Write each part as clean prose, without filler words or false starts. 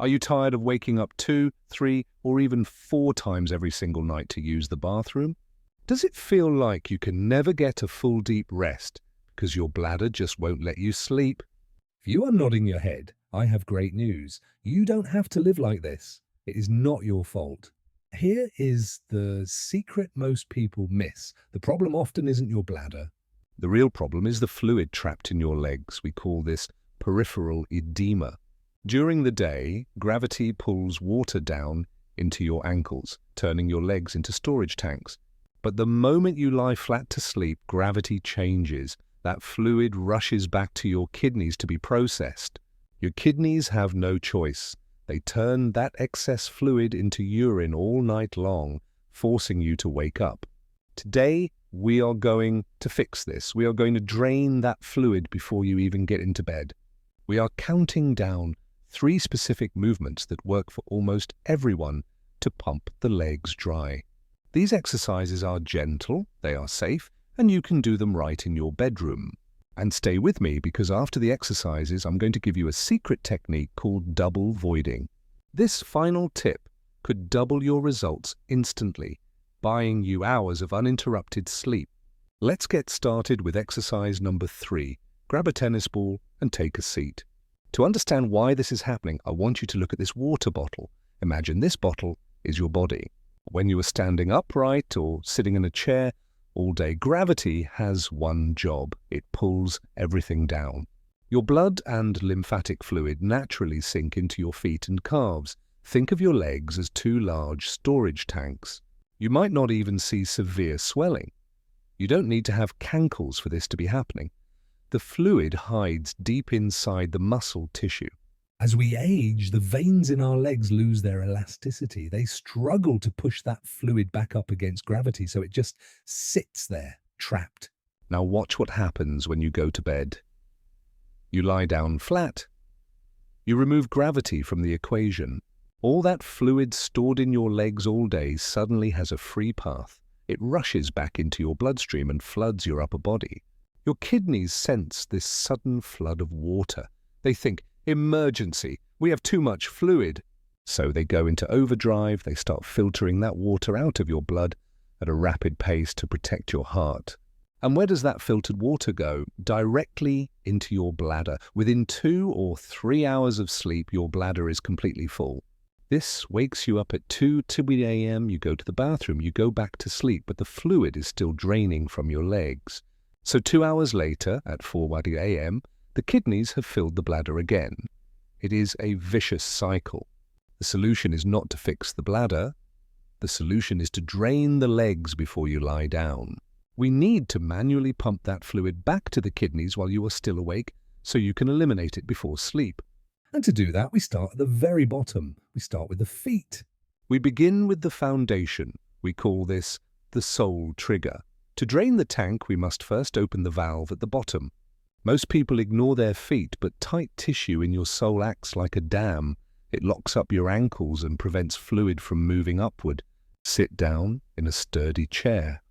Are you tired of waking up 2, 3, or even 4 times every single night to use the bathroom? Does it feel like you can never get a full deep rest because your bladder just won't let you sleep? If you are nodding your head, I have great news. You don't have to live like this. It is not your fault. Here is the secret most people miss. The problem often isn't your bladder. The real problem is the fluid trapped in your legs. We call this peripheral edema. During the day, gravity pulls water down into your ankles, turning your legs into storage tanks. But the moment you lie flat to sleep, gravity changes. That fluid rushes back to your kidneys to be processed. Your kidneys have no choice. They turn that excess fluid into urine all night long, forcing you to wake up. Today, we are going to fix this. We are going to drain that fluid before you even get into bed. We are counting down 3 specific movements that work for almost everyone to pump the legs dry. These exercises are gentle, they are safe, and you can do them right in your bedroom. And stay with me because after the exercises, I'm going to give you a secret technique called double voiding. This final tip could double your results instantly, buying you hours of uninterrupted sleep. Let's get started with exercise number 3. Grab a tennis ball and take a seat. To understand why this is happening, I want you to look at this water bottle. Imagine this bottle is your body. When you are standing upright or sitting in a chair all day, gravity has one job. It pulls everything down. Your blood and lymphatic fluid naturally sink into your feet and calves. Think of your legs as 2 large storage tanks. You might not even see severe swelling. You don't need to have cankles for this to be happening. The fluid hides deep inside the muscle tissue. As we age, the veins in our legs lose their elasticity. They struggle to push that fluid back up against gravity, so it just sits there, trapped. Now watch what happens when you go to bed. You lie down flat. You remove gravity from the equation. All that fluid stored in your legs all day suddenly has a free path. It rushes back into your bloodstream and floods your upper body. Your kidneys sense this sudden flood of water. They think, emergency, we have too much fluid. So they go into overdrive, they start filtering that water out of your blood at a rapid pace to protect your heart. And where does that filtered water go? Directly into your bladder. Within 2 or 3 hours of sleep, your bladder is completely full. This wakes you up at 2 a.m., you go to the bathroom, you go back to sleep, but the fluid is still draining from your legs. So 2 hours later, at 4 a.m., the kidneys have filled the bladder again. It is a vicious cycle. The solution is not to fix the bladder. The solution is to drain the legs before you lie down. We need to manually pump that fluid back to the kidneys while you are still awake so you can eliminate it before sleep. And to do that, we start at the very bottom. We start with the feet. We begin with the foundation. We call this the sole trigger. To drain the tank, we must first open the valve at the bottom. Most people ignore their feet, but tight tissue in your sole acts like a dam. It locks up your ankles and prevents fluid from moving upward. Sit down in a sturdy chair.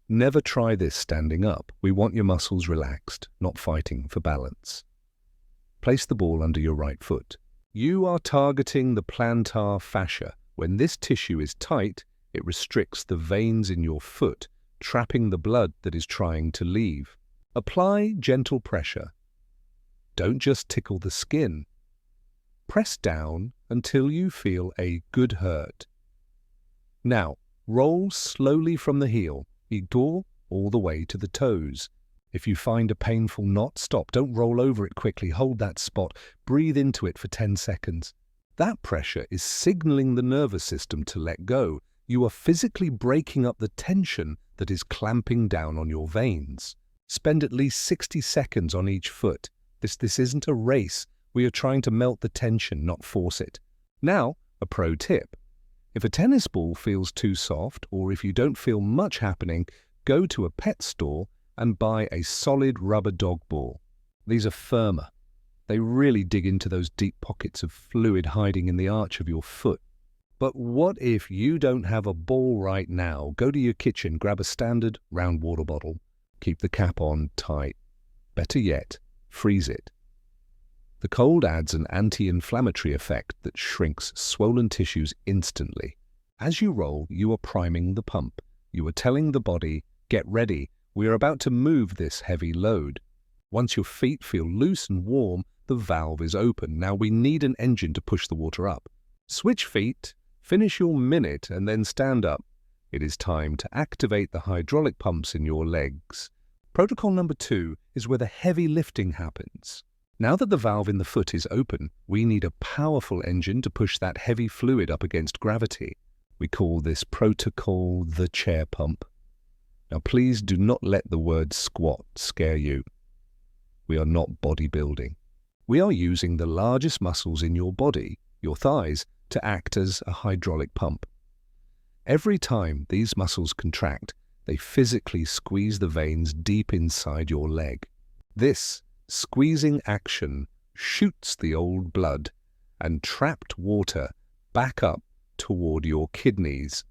Never try this standing up. We want your muscles relaxed, not fighting for balance. Place the ball under your right foot. You are targeting the plantar fascia. When this tissue is tight, it restricts the veins in your foot, trapping the blood that is trying to leave. Apply gentle pressure. Don't just tickle the skin. Press down until you feel a good hurt. Now, roll slowly from the heel, all the way to the toes. If you find a painful knot, stop. Don't roll over it quickly. Hold that spot. Breathe into it for 10 seconds. That pressure is signaling the nervous system to let go. You are physically breaking up the tension that is clamping down on your veins. Spend at least 60 seconds on each foot. This isn't a race. We are trying to melt the tension, not force it. Now, a pro tip. If a tennis ball feels too soft, or if you don't feel much happening, go to a pet store and buy a solid rubber dog ball. These are firmer. They really dig into those deep pockets of fluid hiding in the arch of your foot. But what if you don't have a ball right now? Go to your kitchen, grab a standard round water bottle. Keep the cap on tight. Better yet, freeze it. The cold adds an anti-inflammatory effect that shrinks swollen tissues instantly. As you roll, you are priming the pump. You are telling the body, get ready, we are about to move this heavy load. Once your feet feel loose and warm, the valve is open. Now we need an engine to push the water up. Switch feet, finish your minute, and then stand up. It is time to activate the hydraulic pumps in your legs. Protocol number 2 is where the heavy lifting happens. Now that the valve in the foot is open, we need a powerful engine to push that heavy fluid up against gravity. We call this protocol the chair pump. Now please do not let the word squat scare you. We are not bodybuilding. We are using the largest muscles in your body, your thighs, to act as a hydraulic pump. Every time these muscles contract, they physically squeeze the veins deep inside your leg. This squeezing action shoots the old blood and trapped water back up toward your kidneys.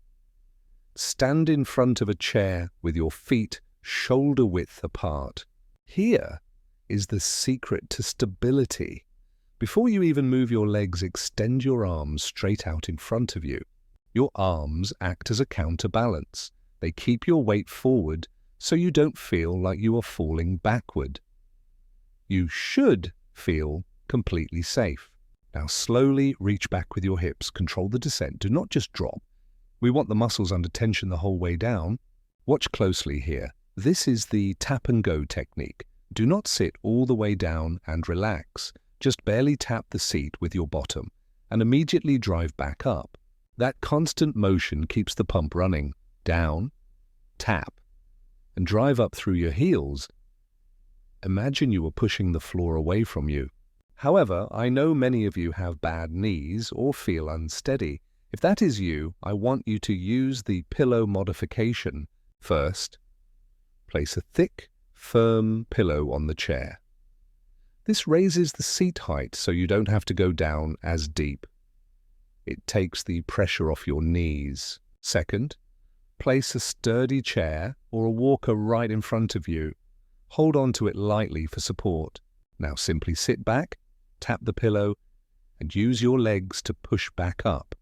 Stand in front of a chair with your feet shoulder width apart. Here is the secret to stability. Before you even move your legs, extend your arms straight out in front of you. Your arms act as a counterbalance. They keep your weight forward so you don't feel like you are falling backward. You should feel completely safe. Now slowly reach back with your hips. Control the descent. Do not just drop. We want the muscles under tension the whole way down. Watch closely here. This is the tap and go technique. Do not sit all the way down and relax. Just barely tap the seat with your bottom and immediately drive back up. That constant motion keeps the pump running. Down, tap, and drive up through your heels. Imagine you are pushing the floor away from you. However, I know many of you have bad knees or feel unsteady. If that is you, I want you to use the pillow modification. First, place a thick, firm pillow on the chair. This raises the seat height so you don't have to go down as deep. It takes the pressure off your knees. Second, place a sturdy chair or a walker right in front of you. Hold on to it lightly for support. Now simply sit back, tap the pillow, and use your legs to push back up.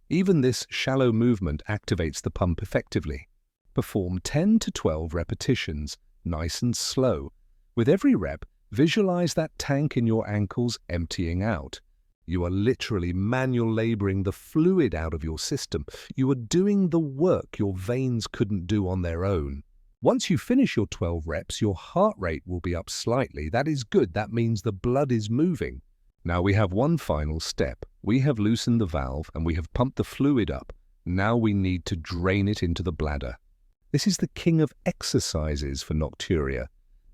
Even this shallow movement activates the pump effectively. Perform 10 to 12 repetitions, nice and slow. With every rep, visualize that tank in your ankles emptying out. You are literally manual laboring the fluid out of your system. You are doing the work your veins couldn't do on their own. Once you finish your 12 reps, your heart rate will be up slightly. That is good. That means the blood is moving. Now we have one final step. We have loosened the valve and we have pumped the fluid up. Now we need to drain it into the bladder. This is the king of exercises for nocturia,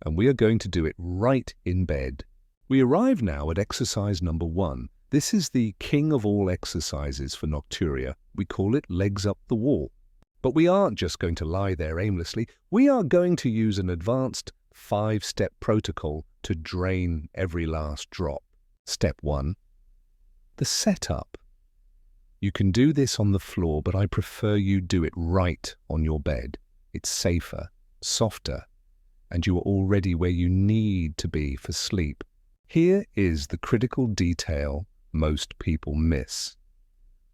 and we are going to do it right in bed. We arrive now at exercise number 1. This is the king of all exercises for nocturia. We call it legs up the wall. But we aren't just going to lie there aimlessly. We are going to use an advanced 5-step protocol to drain every last drop. Step 1. The setup. You can do this on the floor, but I prefer you do it right on your bed. It's safer, softer, and you are already where you need to be for sleep. Here is the critical detail most people miss.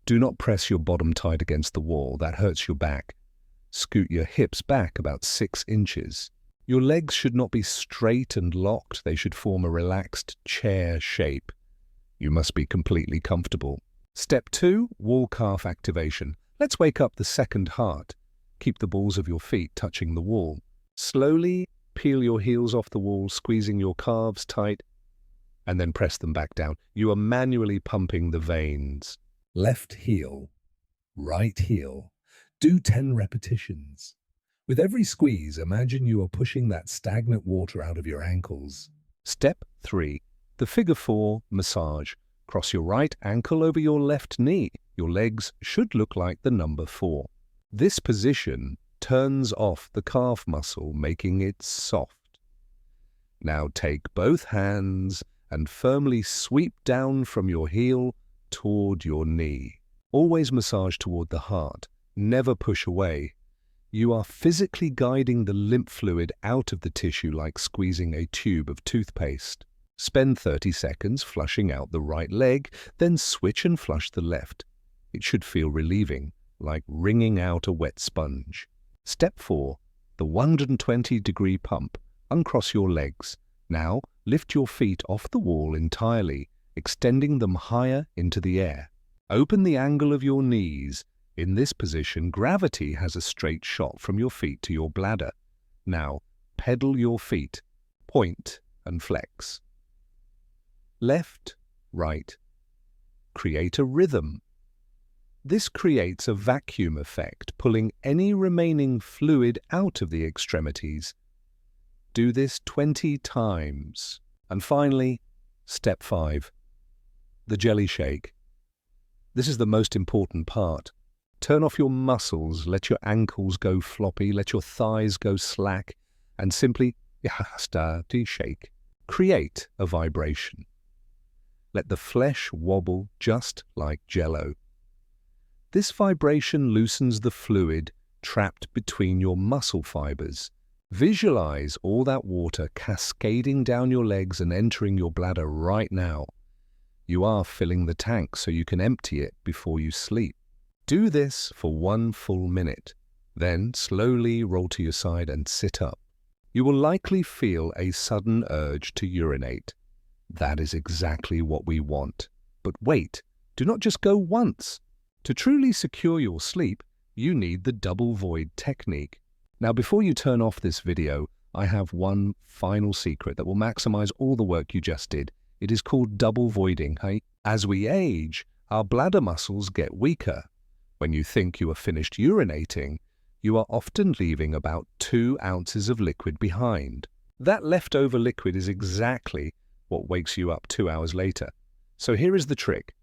Do not press your bottom tight against the wall. That hurts your back. Scoot your hips back about 6 inches. Your legs should not be straight and locked. They should form a relaxed chair shape. You must be completely comfortable. Step 2, wall calf activation. Let's wake up the second heart. Keep the balls of your feet touching the wall. Slowly peel your heels off the wall, squeezing your calves tight, and then press them back down. You are manually pumping the veins. Left heel, right heel. Do 10 repetitions. With every squeeze, imagine you are pushing that stagnant water out of your ankles. Step 3, the figure 4 massage. Cross your right ankle over your left knee. Your legs should look like the number 4. This position turns off the calf muscle, making it soft. Now take both hands and firmly sweep down from your heel toward your knee. Always massage toward the heart. Never push away. You are physically guiding the lymph fluid out of the tissue like squeezing a tube of toothpaste. Spend 30 seconds flushing out the right leg, then switch and flush the left. It should feel relieving, like wringing out a wet sponge. Step 4. The 120-degree pump. Uncross your legs. Now, lift your feet off the wall entirely, extending them higher into the air. Open the angle of your knees. In this position, gravity has a straight shot from your feet to your bladder. Now, pedal your feet. Point and flex. Left, right. Create a rhythm. This creates a vacuum effect, pulling any remaining fluid out of the extremities. Do this 20 times. And finally, step 5. The jelly shake. This is the most important part. Turn off your muscles, let your ankles go floppy, let your thighs go slack, and simply shake. Create a vibration. Let the flesh wobble just like jello. This vibration loosens the fluid trapped between your muscle fibers. Visualize all that water cascading down your legs and entering your bladder right now. You are filling the tank so you can empty it before you sleep. Do this for 1 full minute. Then slowly roll to your side and sit up. You will likely feel a sudden urge to urinate. That is exactly what we want. But wait, do not just go once. To truly secure your sleep, you need the double void technique. Now, before you turn off this video, I have one final secret that will maximize all the work you just did. It is called double voiding. As we age, our bladder muscles get weaker. When you think you are finished urinating, you are often leaving about 2 ounces of liquid behind. That leftover liquid is exactly what wakes you up 2 hours later. So here is the trick.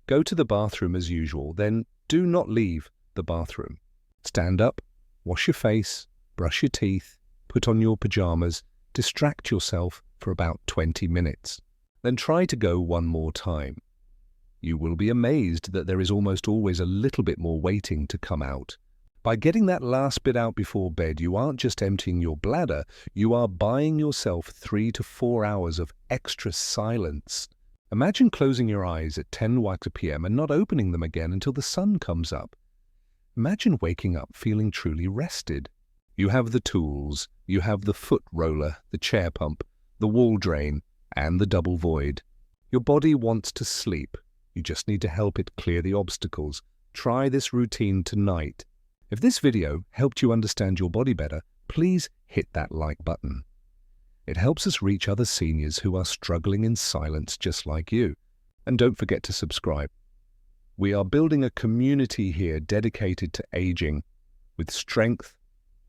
Go to the bathroom as usual, then do not leave the bathroom. Stand up, wash your face, brush your teeth, put on your pajamas, distract yourself for about 20 minutes. Then try to go one more time. You will be amazed that there is almost always a little bit more waiting to come out. By getting that last bit out before bed, you aren't just emptying your bladder, you are buying yourself 3 to 4 hours of extra silence. Imagine closing your eyes at 10 p.m. and not opening them again until the sun comes up. Imagine waking up feeling truly rested. You have the tools, you have the foot roller, the chair pump, the wall drain, and the double void. Your body wants to sleep. You just need to help it clear the obstacles. Try this routine tonight. If this video helped you understand your body better, please hit that like button. It helps us reach other seniors who are struggling in silence just like you. And don't forget to subscribe. We are building a community here dedicated to aging with strength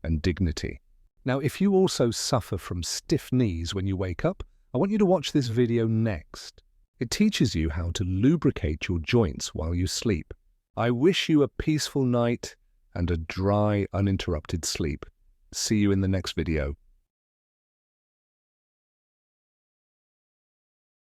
and dignity. Now, if you also suffer from stiff knees when you wake up, I want you to watch this video next. It teaches you how to lubricate your joints while you sleep. I wish you a peaceful night and a dry, uninterrupted sleep. See you in the next video.